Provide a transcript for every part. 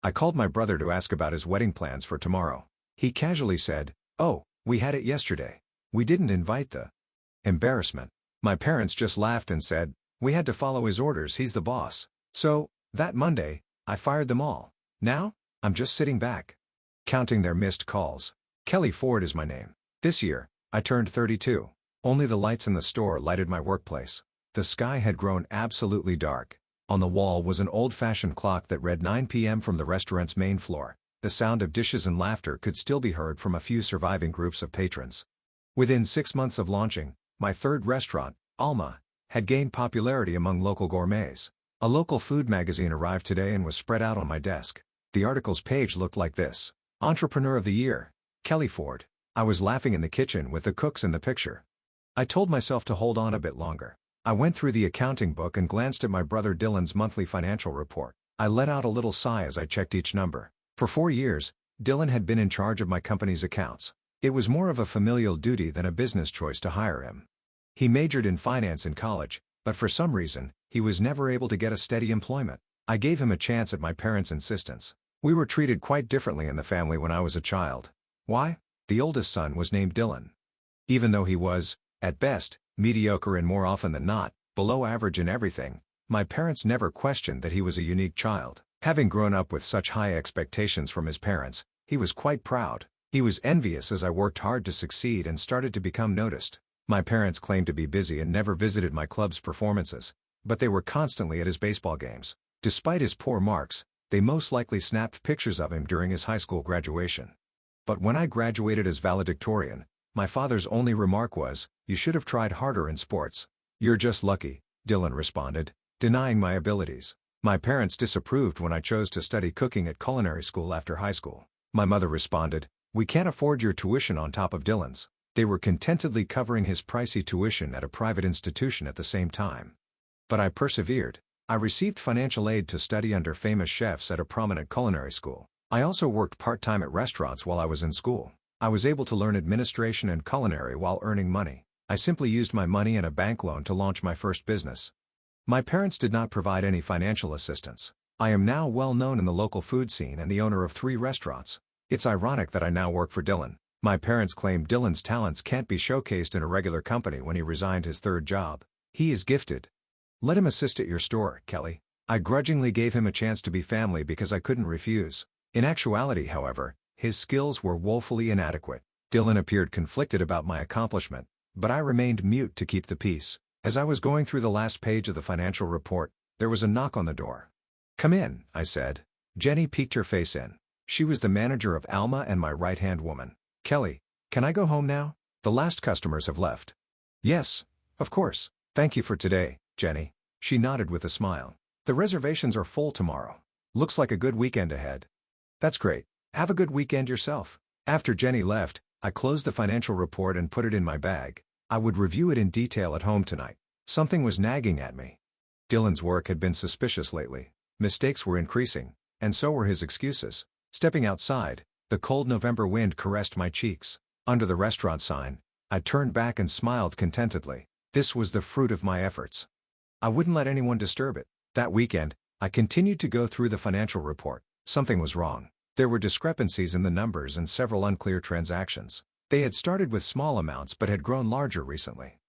I called my brother to ask about his wedding plans for tomorrow. He casually said, "Oh, we had it yesterday. We didn't invite the embarrassment." My parents just laughed and said, "We had to follow his orders, he's the boss." So, that Monday, I fired them all. Now, I'm just sitting back, counting their missed calls. Kelly Ford is my name. This year, I turned 32. Only the lights in the store lighted my workplace. The sky had grown absolutely dark. On the wall was an old-fashioned clock that read 9 p.m. from the restaurant's main floor. The sound of dishes and laughter could still be heard from a few surviving groups of patrons. Within 6 months of launching, my third restaurant, Alma, had gained popularity among local gourmets. A local food magazine arrived today and was spread out on my desk. The article's page looked like this: Entrepreneur of the Year, Kelly Ford. I was laughing in the kitchen with the cooks in the picture. I told myself to hold on a bit longer. I went through the accounting book and glanced at my brother Dylan's monthly financial report. I let out a little sigh as I checked each number. For 4 years, Dylan had been in charge of my company's accounts. It was more of a familial duty than a business choice to hire him. He majored in finance in college, but for some reason, he was never able to get a steady employment. I gave him a chance at my parents' insistence. We were treated quite differently in the family when I was a child. Why? The oldest son was named Dylan. Even though he was, at best, mediocre and more often than not, below average in everything, my parents never questioned that he was a unique child. Having grown up with such high expectations from his parents, he was quite proud. He was envious as I worked hard to succeed and started to become noticed. My parents claimed to be busy and never visited my club's performances, but they were constantly at his baseball games. Despite his poor marks, they most likely snapped pictures of him during his high school graduation. But when I graduated as valedictorian, my father's only remark was, "You should have tried harder in sports." "You're just lucky," Dylan responded, denying my abilities. My parents disapproved when I chose to study cooking at culinary school after high school. My mother responded, "We can't afford your tuition on top of Dylan's." They were contentedly covering his pricey tuition at a private institution at the same time. But I persevered. I received financial aid to study under famous chefs at a prominent culinary school. I also worked part-time at restaurants while I was in school. I was able to learn administration and culinary while earning money. I simply used my money and a bank loan to launch my first business. My parents did not provide any financial assistance. I am now well known in the local food scene and the owner of 3 restaurants. It's ironic that I now work for Dylan. My parents claim Dylan's talents can't be showcased in a regular company when he resigned his third job. He is gifted. Let him assist at your store, Kelly. I grudgingly gave him a chance to be family because I couldn't refuse. In actuality, however, his skills were woefully inadequate. Dylan appeared conflicted about my accomplishment, but I remained mute to keep the peace. As I was going through the last page of the financial report, there was a knock on the door. "Come in," I said. Jenny peeked her face in. She was the manager of Alma and my right-hand woman. "Kelly, can I go home now? The last customers have left." "Yes, of course. Thank you for today, Jenny." She nodded with a smile. "The reservations are full tomorrow. Looks like a good weekend ahead." "That's great. Have a good weekend yourself." After Jenny left, I closed the financial report and put it in my bag. I would review it in detail at home tonight. Something was nagging at me. Dylan's work had been suspicious lately. Mistakes were increasing, and so were his excuses. Stepping outside, the cold November wind caressed my cheeks. Under the restaurant sign, I turned back and smiled contentedly. This was the fruit of my efforts. I wouldn't let anyone disturb it. That weekend, I continued to go through the financial report. Something was wrong. There were discrepancies in the numbers and several unclear transactions. They had started with small amounts but had grown larger recently.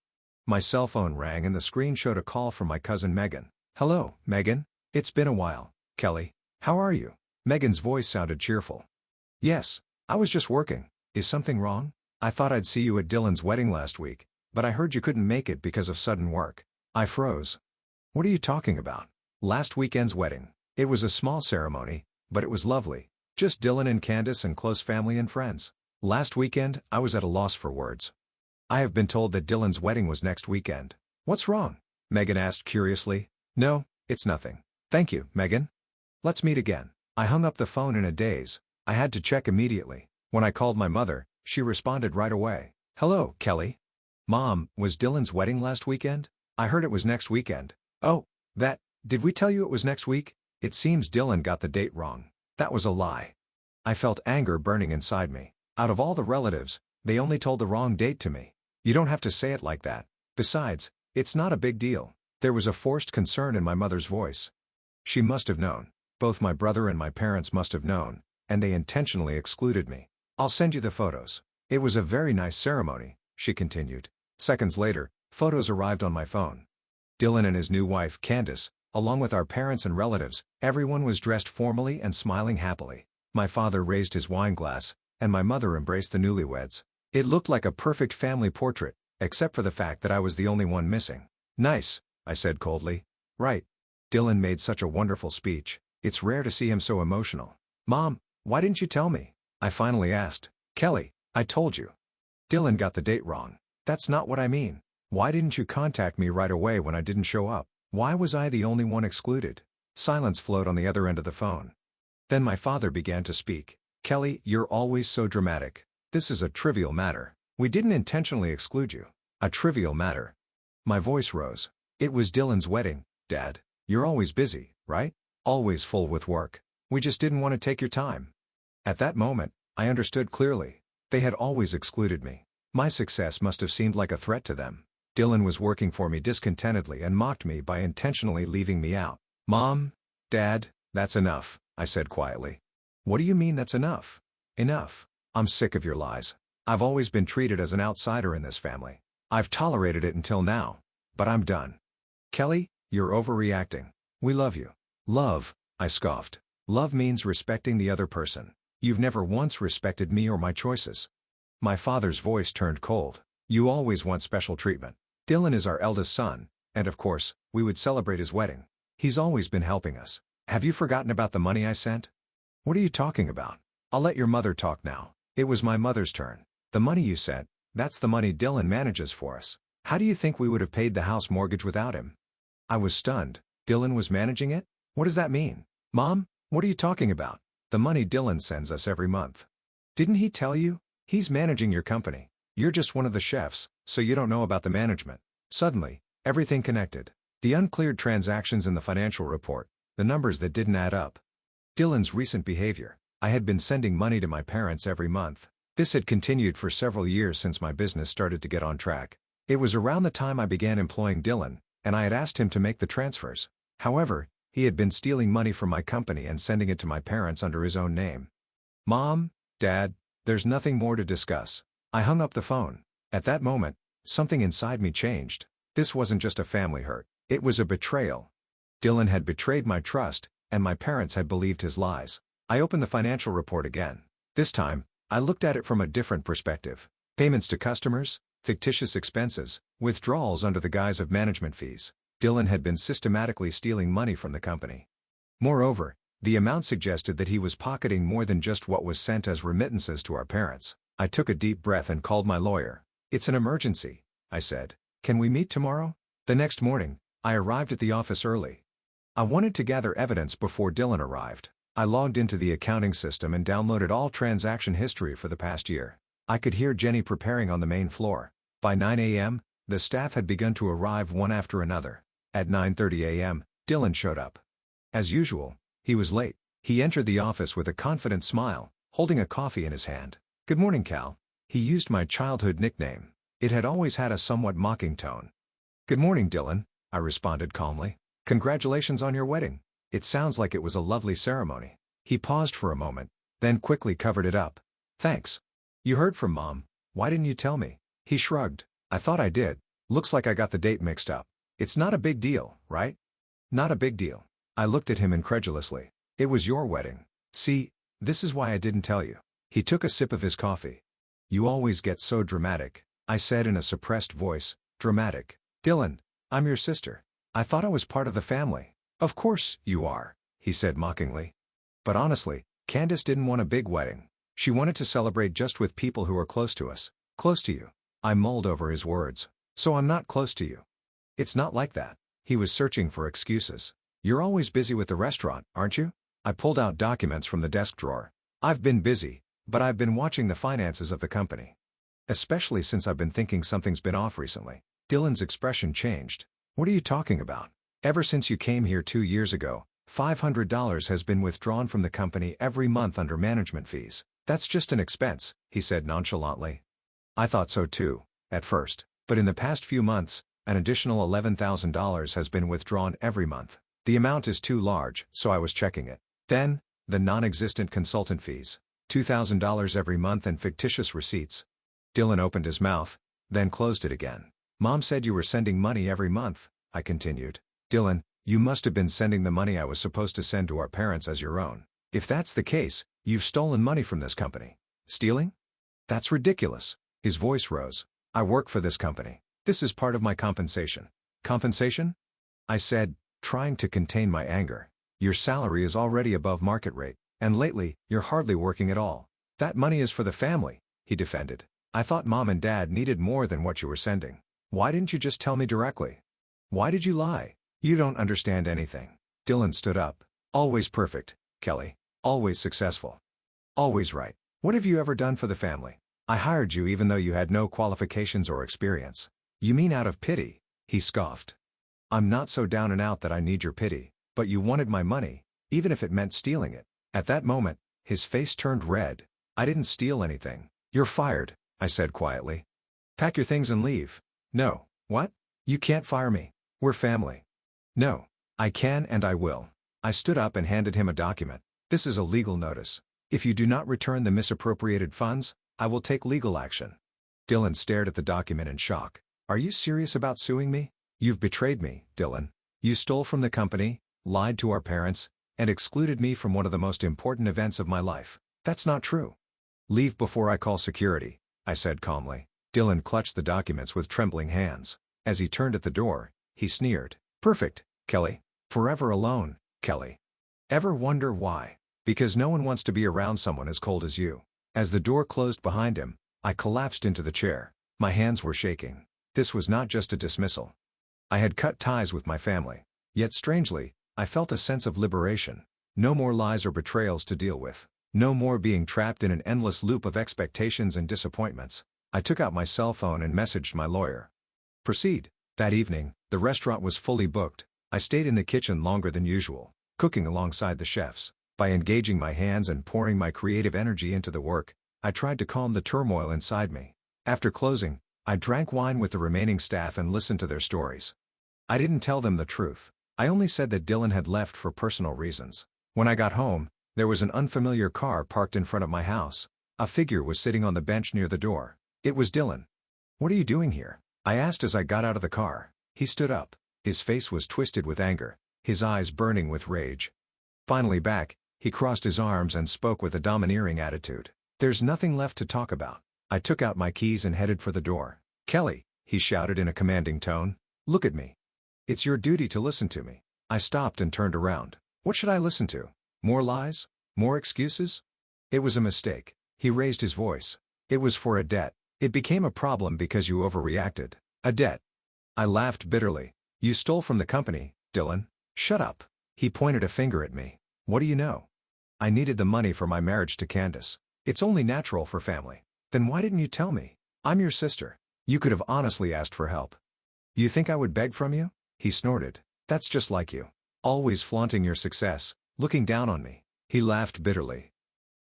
My cell phone rang and the screen showed a call from my cousin Megan. "Hello, Megan. It's been a while, Kelly. How are you?" Megan's voice sounded cheerful. "Yes, I was just working. Is something wrong? I thought I'd see you at Dylan's wedding last week, but I heard you couldn't make it because of sudden work." I froze. "What are you talking about?" "Last weekend's wedding. It was a small ceremony, but it was lovely. Just Dylan and Candace and close family and friends." Last weekend, I was at a loss for words. "I have been told that Dylan's wedding was next weekend." "What's wrong?" Megan asked curiously. "No, it's nothing. Thank you, Megan. Let's meet again." I hung up the phone in a daze. I had to check immediately. When I called my mother, she responded right away. "Hello, Kelly. Mom, was Dylan's wedding last weekend? I heard it was next weekend." "Oh, did we tell you it was next week?" It seems Dylan got the date wrong. That was a lie. I felt anger burning inside me. Out of all the relatives, they only told the wrong date to me. "You don't have to say it like that. Besides, it's not a big deal." There was a forced concern in my mother's voice. She must have known. Both my brother and my parents must have known, and they intentionally excluded me. I'll send you the photos. It was a very nice ceremony, she continued. Seconds later, photos arrived on my phone. Dylan and his new wife, Candace, along with our parents and relatives, everyone was dressed formally and smiling happily. My father raised his wine glass, and my mother embraced the newlyweds. It looked like a perfect family portrait, except for the fact that I was the only one missing. Nice, I said coldly. Right. Dylan made such a wonderful speech. It's rare to see him so emotional. Mom, why didn't you tell me? I finally asked. Kelly, I told you. Dylan got the date wrong. That's not what I mean. Why didn't you contact me right away when I didn't show up? Why was I the only one excluded? Silence flowed on the other end of the phone. Then my father began to speak. Kelly, you're always so dramatic. This is a trivial matter. We didn't intentionally exclude you. A trivial matter. My voice rose. It was Dylan's wedding, Dad. You're always busy, right? Always full with work. We just didn't want to take your time. At that moment, I understood clearly. They had always excluded me. My success must have seemed like a threat to them. Dylan was working for me discontentedly and mocked me by intentionally leaving me out. Mom, Dad, that's enough, I said quietly. What do you mean that's enough? Enough. I'm sick of your lies. I've always been treated as an outsider in this family. I've tolerated it until now. But I'm done. Kelly, you're overreacting. We love you. Love, I scoffed. Love means respecting the other person. You've never once respected me or my choices. My father's voice turned cold. You always want special treatment. Dylan is our eldest son, and of course, we would celebrate his wedding. He's always been helping us. Have you forgotten about the money I sent? What are you talking about? I'll let your mother talk now. It was my mother's turn. The money you sent, that's the money Dylan manages for us. How do you think we would have paid the house mortgage without him? I was stunned. Dylan was managing it? What does that mean? Mom, what are you talking about? The money Dylan sends us every month. Didn't he tell you? He's managing your company. You're just one of the chefs, so you don't know about the management. Suddenly, everything connected. The uncleared transactions in the financial report, the numbers that didn't add up. Dylan's recent behavior. I had been sending money to my parents every month. This had continued for several years since my business started to get on track. It was around the time I began employing Dylan, and I had asked him to make the transfers. However, he had been stealing money from my company and sending it to my parents under his own name. Mom, Dad, there's nothing more to discuss. I hung up the phone. At that moment, something inside me changed. This wasn't just a family hurt. It was a betrayal. Dylan had betrayed my trust, and my parents had believed his lies. I opened the financial report again. This time, I looked at it from a different perspective. Payments to customers, fictitious expenses, withdrawals under the guise of management fees. Dylan had been systematically stealing money from the company. Moreover, the amount suggested that he was pocketing more than just what was sent as remittances to our parents. I took a deep breath and called my lawyer. It's an emergency, I said. Can we meet tomorrow? The next morning, I arrived at the office early. I wanted to gather evidence before Dylan arrived. I logged into the accounting system and downloaded all transaction history for the past year. I could hear Jenny preparing on the main floor. By 9 a.m., the staff had begun to arrive one after another. At 9:30 a.m., Dylan showed up. As usual, he was late. He entered the office with a confident smile, holding a coffee in his hand. Good morning, Cal. He used my childhood nickname. It had always had a somewhat mocking tone. Good morning, Dylan, I responded calmly. Congratulations on your wedding. It sounds like it was a lovely ceremony. He paused for a moment, then quickly covered it up. Thanks. You heard from Mom. Why didn't you tell me? He shrugged. I thought I did. Looks like I got the date mixed up. It's not a big deal, right? Not a big deal. I looked at him incredulously. It was your wedding. See, this is why I didn't tell you. He took a sip of his coffee. You always get so dramatic, I said in a suppressed voice. Dramatic. Dylan, I'm your sister. I thought I was part of the family. Of course you are, he said mockingly. But honestly, Candace didn't want a big wedding. She wanted to celebrate just with people who are close to us. Close to you. I mulled over his words. So I'm not close to you. It's not like that. He was searching for excuses. You're always busy with the restaurant, aren't you? I pulled out documents from the desk drawer. I've been busy, but I've been watching the finances of the company. Especially since I've been thinking something's been off recently. Dylan's expression changed. What are you talking about? Ever since you came here 2 years ago, $500 has been withdrawn from the company every month under management fees. That's just an expense, he said nonchalantly. I thought so too, at first, but in the past few months, an additional $11,000 has been withdrawn every month. The amount is too large, so I was checking it. Then, the non-existent consultant fees. $2,000 every month and fictitious receipts. Dylan opened his mouth, then closed it again. Mom said you were sending money every month, I continued. Dylan, you must have been sending the money I was supposed to send to our parents as your own. If that's the case, you've stolen money from this company. Stealing? That's ridiculous. His voice rose. I work for this company. This is part of my compensation. Compensation? I said, trying to contain my anger. Your salary is already above market rate, and lately, you're hardly working at all. That money is for the family, he defended. I thought Mom and Dad needed more than what you were sending. Why didn't you just tell me directly? Why did you lie? You don't understand anything. Dylan stood up. Always perfect, Kelly. Always successful. Always right. What have you ever done for the family? I hired you even though you had no qualifications or experience. You mean out of pity? He scoffed. I'm not so down and out that I need your pity, but you wanted my money, even if it meant stealing it. At that moment, his face turned red. I didn't steal anything. You're fired, I said quietly. Pack your things and leave. No. What? You can't fire me. We're family. No. I can and I will. I stood up and handed him a document. This is a legal notice. If you do not return the misappropriated funds, I will take legal action. Dylan stared at the document in shock. Are you serious about suing me? You've betrayed me, Dylan. You stole from the company, lied to our parents, and excluded me from one of the most important events of my life. That's not true. Leave before I call security, I said calmly. Dylan clutched the documents with trembling hands. As he turned at the door, he sneered. Perfect, Kelly. Forever alone, Kelly. Ever wonder why? Because no one wants to be around someone as cold as you. As the door closed behind him, I collapsed into the chair. My hands were shaking. This was not just a dismissal. I had cut ties with my family. Yet strangely, I felt a sense of liberation. No more lies or betrayals to deal with. No more being trapped in an endless loop of expectations and disappointments. I took out my cell phone and messaged my lawyer. Proceed. That evening, the restaurant was fully booked. I stayed in the kitchen longer than usual, cooking alongside the chefs. By engaging my hands and pouring my creative energy into the work, I tried to calm the turmoil inside me. After closing, I drank wine with the remaining staff and listened to their stories. I didn't tell them the truth. I only said that Dylan had left for personal reasons. When I got home, there was an unfamiliar car parked in front of my house. A figure was sitting on the bench near the door. It was Dylan. What are you doing here? I asked as I got out of the car. He stood up. His face was twisted with anger, his eyes burning with rage. Finally back, he crossed his arms and spoke with a domineering attitude. There's nothing left to talk about. I took out my keys and headed for the door. Kelly, he shouted in a commanding tone. Look at me. It's your duty to listen to me. I stopped and turned around. What should I listen to? More lies? More excuses? It was a mistake. He raised his voice. It was for a debt. It became a problem because you overreacted. A debt. I laughed bitterly. You stole from the company, Dylan. Shut up. He pointed a finger at me. What do you know? I needed the money for my marriage to Candace. It's only natural for family. Then why didn't you tell me? I'm your sister. You could have honestly asked for help. You think I would beg from you? He snorted. That's just like you. Always flaunting your success, looking down on me. He laughed bitterly.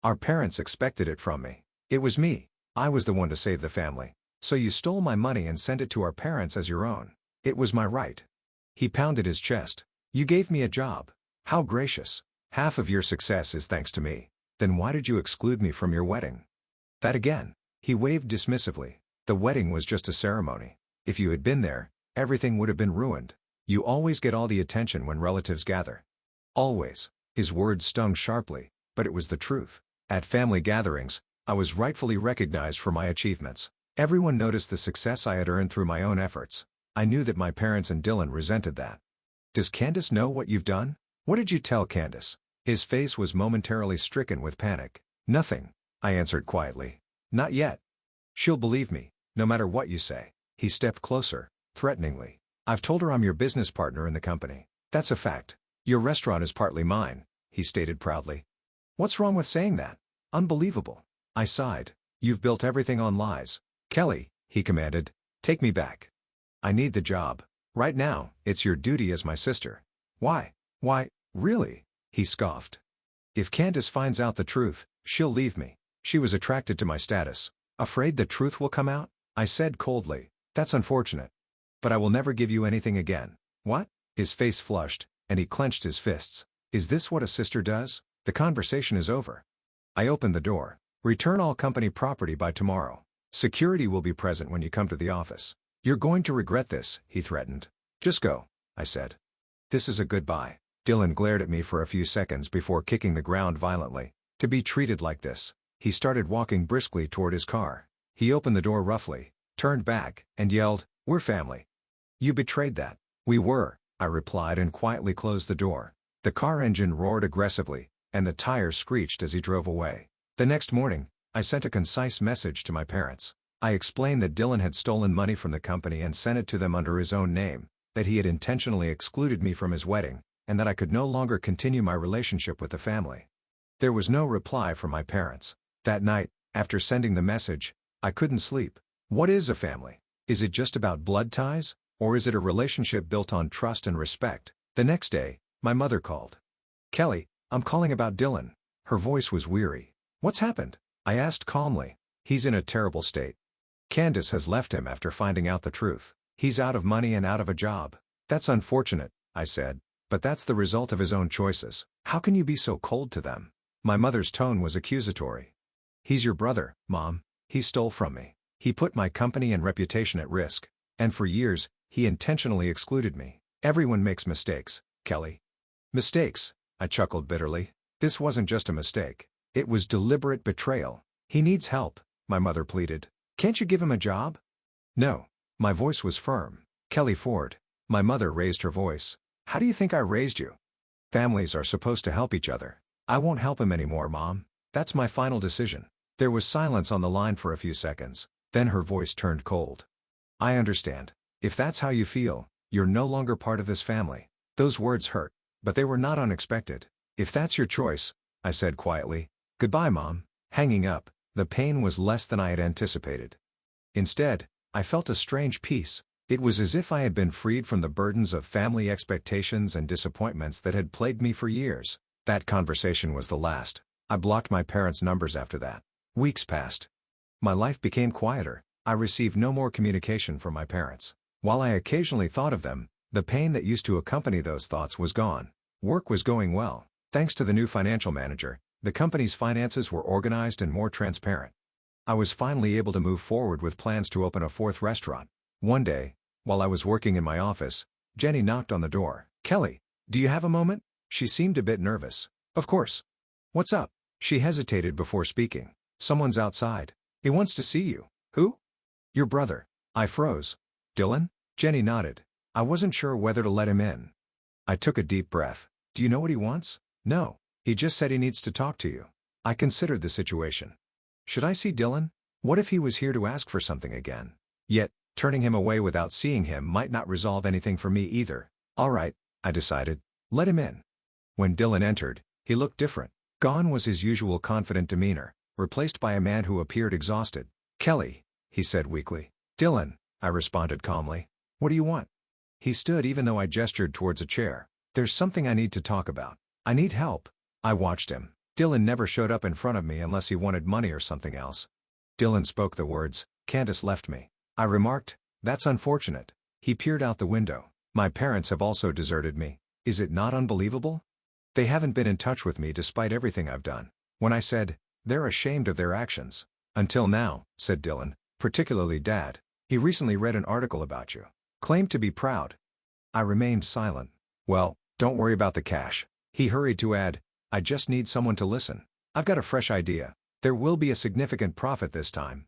Our parents expected it from me. It was me. I was the one to save the family. So you stole my money and sent it to our parents as your own. It was my right. He pounded his chest. You gave me a job. How gracious. Half of your success is thanks to me. Then why did you exclude me from your wedding? That again. He waved dismissively. The wedding was just a ceremony. If you had been there, everything would have been ruined. You always get all the attention when relatives gather. Always. His words stung sharply, but it was the truth. At family gatherings, I was rightfully recognized for my achievements. Everyone noticed the success I had earned through my own efforts. I knew that my parents and Dylan resented that. Does Candace know what you've done? What did you tell Candace? His face was momentarily stricken with panic. Nothing, I answered quietly. Not yet. She'll believe me, no matter what you say. He stepped closer, threateningly. I've told her I'm your business partner in the company. That's a fact. Your restaurant is partly mine, he stated proudly. What's wrong with saying that? Unbelievable. I sighed. You've built everything on lies. Kelly, he commanded, take me back. I need the job. Right now, it's your duty as my sister. Why? Why, really? He scoffed. If Candace finds out the truth, she'll leave me. She was attracted to my status. Afraid the truth will come out? I said coldly. That's unfortunate. But I will never give you anything again. What? His face flushed, and he clenched his fists. Is this what a sister does? The conversation is over. I opened the door. Return all company property by tomorrow. Security will be present when you come to the office. You're going to regret this, he threatened. Just go, I said. This is a goodbye. Dylan glared at me for a few seconds before kicking the ground violently. To be treated like this. He started walking briskly toward his car. He opened the door roughly, turned back, and yelled, "We're family." You betrayed that. We were, I replied and quietly closed the door. The car engine roared aggressively, and the tires screeched as he drove away. The next morning, I sent a concise message to my parents. I explained that Dylan had stolen money from the company and sent it to them under his own name, that he had intentionally excluded me from his wedding, and that I could no longer continue my relationship with the family. There was no reply from my parents. That night, after sending the message, I couldn't sleep. What is a family? Is it just about blood ties, or is it a relationship built on trust and respect? The next day, my mother called. "Kelly, I'm calling about Dylan." Her voice was weary. "What's happened?" I asked calmly. "He's in a terrible state. Candace has left him after finding out the truth. He's out of money and out of a job." "That's unfortunate," I said, "but that's the result of his own choices. How can you be so cold to them?" My mother's tone was accusatory. "He's your brother, Mom. He stole from me. He put my company and reputation at risk. And for years, he intentionally excluded me. Everyone makes mistakes, Kelly." "Mistakes?" I chuckled bitterly. "This wasn't just a mistake. It was deliberate betrayal. He needs help," my mother pleaded. "Can't you give him a job?" "No." My voice was firm. "Kelly Ford." My mother raised her voice. "How do you think I raised you? Families are supposed to help each other. I won't help him anymore, Mom. That's my final decision." There was silence on the line for a few seconds. Then her voice turned cold. "I understand. If that's how you feel, you're no longer part of this family." Those words hurt, but they were not unexpected. "If that's your choice," I said quietly. "Goodbye, Mom." Hanging up, the pain was less than I had anticipated. Instead, I felt a strange peace. It was as if I had been freed from the burdens of family expectations and disappointments that had plagued me for years. That conversation was the last. I blocked my parents' numbers after that. Weeks passed. My life became quieter. I received no more communication from my parents. While I occasionally thought of them, the pain that used to accompany those thoughts was gone. Work was going well. Thanks to the new financial manager, the company's finances were organized and more transparent. I was finally able to move forward with plans to open a fourth restaurant. One day, while I was working in my office, Jenny knocked on the door. "Kelly, do you have a moment?" She seemed a bit nervous. "Of course. What's up?" She hesitated before speaking. "Someone's outside. He wants to see you." "Who?" "Your brother." I froze. "Dylan?" Jenny nodded. I wasn't sure whether to let him in. I took a deep breath. "Do you know what he wants?" "No. He just said he needs to talk to you." I considered the situation. Should I see Dylan? What if he was here to ask for something again? Yet, turning him away without seeing him might not resolve anything for me either. All right, I decided. Let him in. When Dylan entered, he looked different. Gone was his usual confident demeanor, replaced by a man who appeared exhausted. "Kelly," he said weakly. "Dylan," I responded calmly. "What do you want?" He stood even though I gestured towards a chair. "There's something I need to talk about. I need help." I watched him. Dylan never showed up in front of me unless he wanted money or something else. Dylan spoke the words, "Candace left me." I remarked, "That's unfortunate." He peered out the window. "My parents have also deserted me. Is it not unbelievable? They haven't been in touch with me despite everything I've done." When I said, "They're ashamed of their actions." "Until now," said Dylan, "particularly Dad. He recently read an article about you. Claimed to be proud." I remained silent. "Well, don't worry about the cash." He hurried to add, "I just need someone to listen. I've got a fresh idea. There will be a significant profit this time.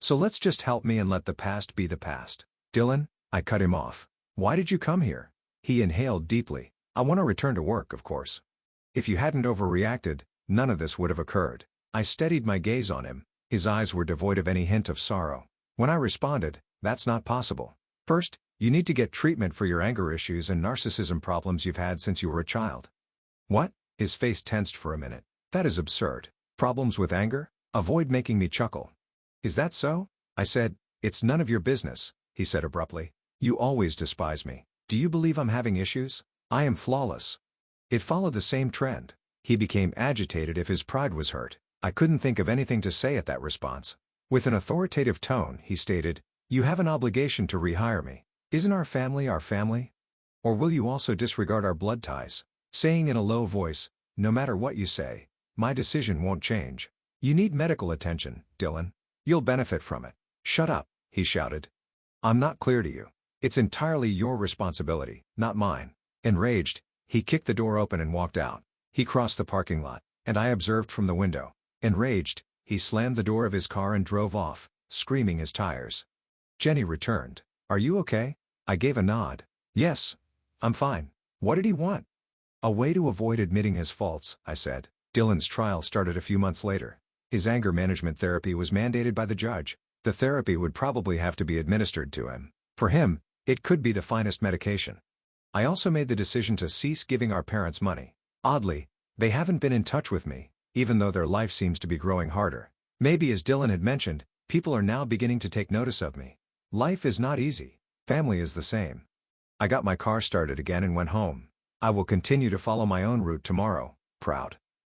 So let's just help me and let the past be the past." "Dylan," I cut him off. "Why did you come here?" He inhaled deeply. "I want to return to work, of course. If you hadn't overreacted, none of this would have occurred." I steadied my gaze on him. His eyes were devoid of any hint of sorrow. When I responded, "That's not possible. First, you need to get treatment for your anger issues and narcissism problems you've had since you were a child." "What?" His face tensed for a minute. "That is absurd. Problems with anger? Avoid making me chuckle." "Is that so?" I said. "It's none of your business," he said abruptly. "You always despise me. Do you believe I'm having issues? I am flawless." It followed the same trend. He became agitated if his pride was hurt. I couldn't think of anything to say at that response. With an authoritative tone, he stated, "You have an obligation to rehire me. Isn't our family our family? Or will you also disregard our blood ties?" Saying in a low voice, No matter what you say, my decision won't change. You need medical attention, Dylan. You'll benefit from it. Shut up, he shouted. I'm not clear to you. It's entirely your responsibility, not mine. Enraged, he kicked the door open and walked out. He crossed the parking lot, and I observed from the window. Enraged, he slammed the door of his car and drove off, screaming his tires. Jenny returned. Are you okay? I gave a nod. Yes, I'm fine. What did he want? A way to avoid admitting his faults, I said. Dylan's trial started a few months later. His anger management therapy was mandated by the judge. The therapy would probably have to be administered to him. For him, it could be the finest medication. I also made the decision to cease giving our parents money. Oddly, they haven't been in touch with me, even though their life seems to be growing harder. Maybe as Dylan had mentioned, people are now beginning to take notice of me. Life is not easy. Family is the same. I got my car started again and went home. I will continue to follow my own route tomorrow, proud.